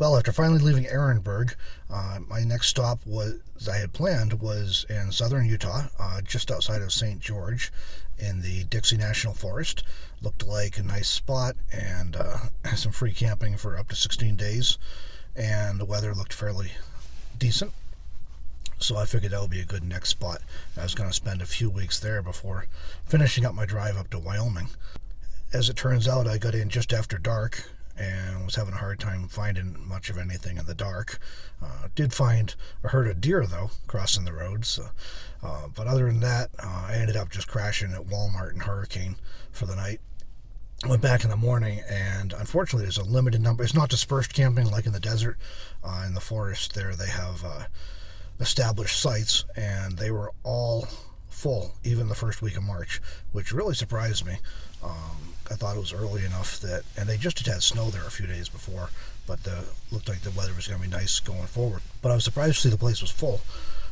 Well, after finally leaving Ehrenberg, my next stop was, as I had planned, was in southern Utah, just outside of St. George, in the Dixie National Forest. Looked like a nice spot, and some free camping for up to 16 days, and the weather looked fairly decent. So I figured that would be a good next spot. I was going to spend a few weeks there before finishing up my drive up to Wyoming. As it turns out, I got in just after dark and was having a hard time finding much of anything in the dark. Did find a herd of deer, though, crossing the roads. But other than that, I ended up just crashing at Walmart in Hurricane for the night. Went back in the morning, and unfortunately there's a limited number. It's not dispersed camping like in the desert. In the forest there, they have established sites, and they were all full, even the first week of March, which really surprised me. I thought it was early enough that, and they just had snow there a few days before, but looked like the weather was going to be nice going forward. But I was surprised to see the place was full.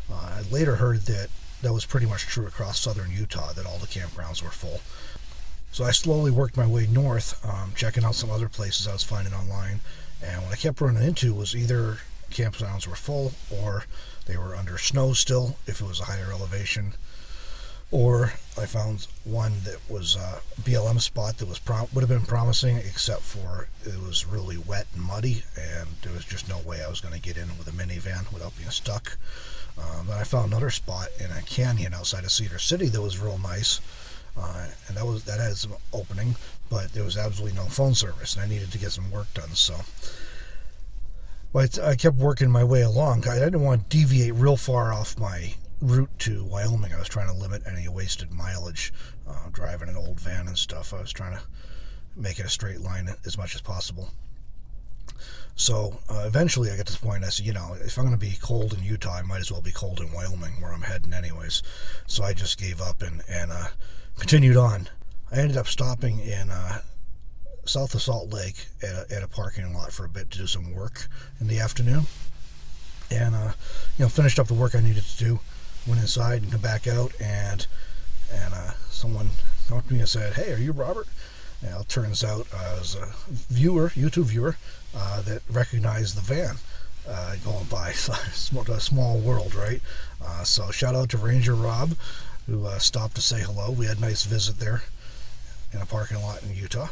I later heard that was pretty much true across southern Utah, that all the campgrounds were full. So I slowly worked my way north, checking out some other places I was finding online, and what I kept running into was either campgrounds were full, or they were under snow still, if it was a higher elevation, or I found one that was a BLM spot that was would have been promising, except for it was really wet and muddy, and there was just no way I was going to get in with a minivan without being stuck. Then I found another spot in a canyon outside of Cedar City that was real nice, and that had some opening, but there was absolutely no phone service, and I needed to get some work done. So but I kept working my way along. I didn't want to deviate real far off my route to Wyoming. I was trying to limit any wasted mileage, driving an old van and stuff. I was trying to make it a straight line as much as possible. So eventually I got to the point, I said, if I'm going to be cold in Utah, I might as well be cold in Wyoming, where I'm heading anyways. So I just gave up and continued on. I ended up stopping in south of Salt Lake at a parking lot for a bit to do some work in the afternoon, and finished up the work I needed to do. Went inside and come back out, and someone talked to me and said, "Hey, are you Robert?" And it turns out I was a YouTube viewer that recognized the van going by. So it's a small world, right? So shout out to Ranger Rob, who stopped to say hello. We had a nice visit there in a parking lot in Utah.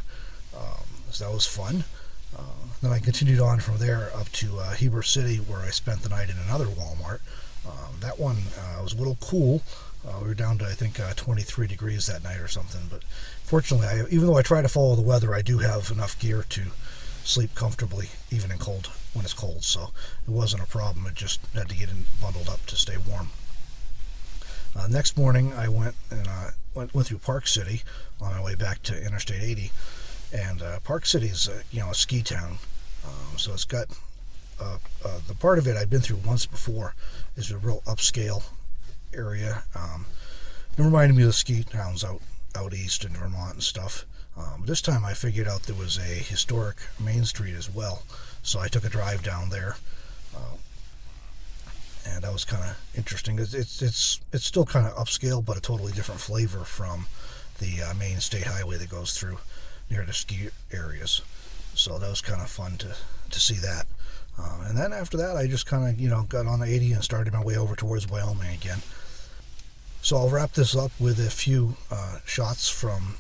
So that was fun. Then I continued on from there up to Heber City, where I spent the night in another Walmart. That one was a little cool. We were down to, I think, 23 degrees that night or something. But fortunately, even though I try to follow the weather, I do have enough gear to sleep comfortably, even in cold, when it's cold. So it wasn't a problem. It just had to get bundled up to stay warm. Next morning, I went through Park City on my way back to Interstate 80. And Park City is a ski town, so it's got the part of it I'd been through once before is a real upscale area. It reminded me of the ski towns out east in Vermont and stuff. This time I figured out there was a historic Main Street as well, so I took a drive down there, and that was kind of interesting. It's still kind of upscale, but a totally different flavor from the main state highway that goes through near the ski areas. So that was kind of fun to see that. And then after that, I just kind of, got on the 80 and started my way over towards Wyoming again. So I'll wrap this up with a few shots from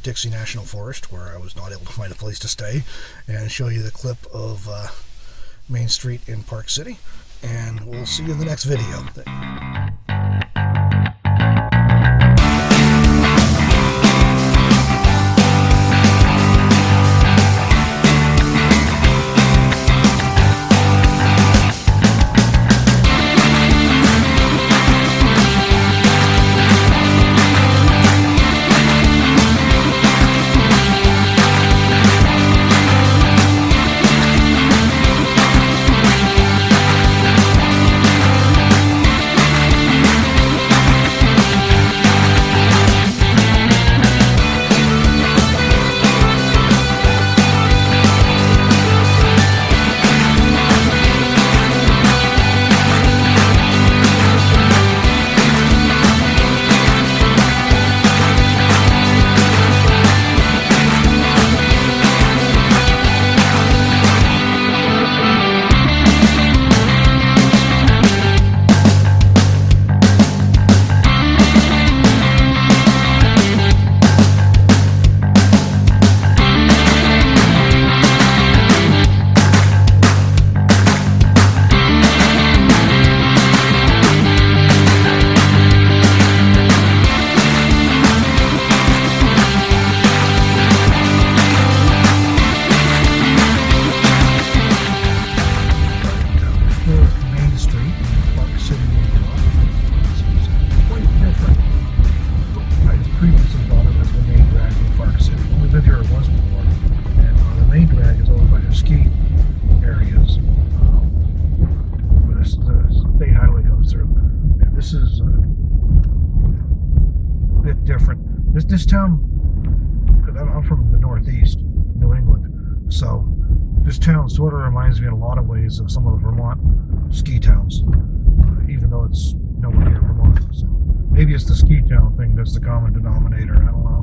Dixie National Forest, where I was not able to find a place to stay, and show you the clip of Main Street in Park City. And we'll see you in the next video. this town, because I'm from the Northeast, New England, so this town sort of reminds me in a lot of ways of some of the Vermont ski towns, even though it's nowhere near Vermont. So maybe it's the ski town thing that's the common denominator. I don't know.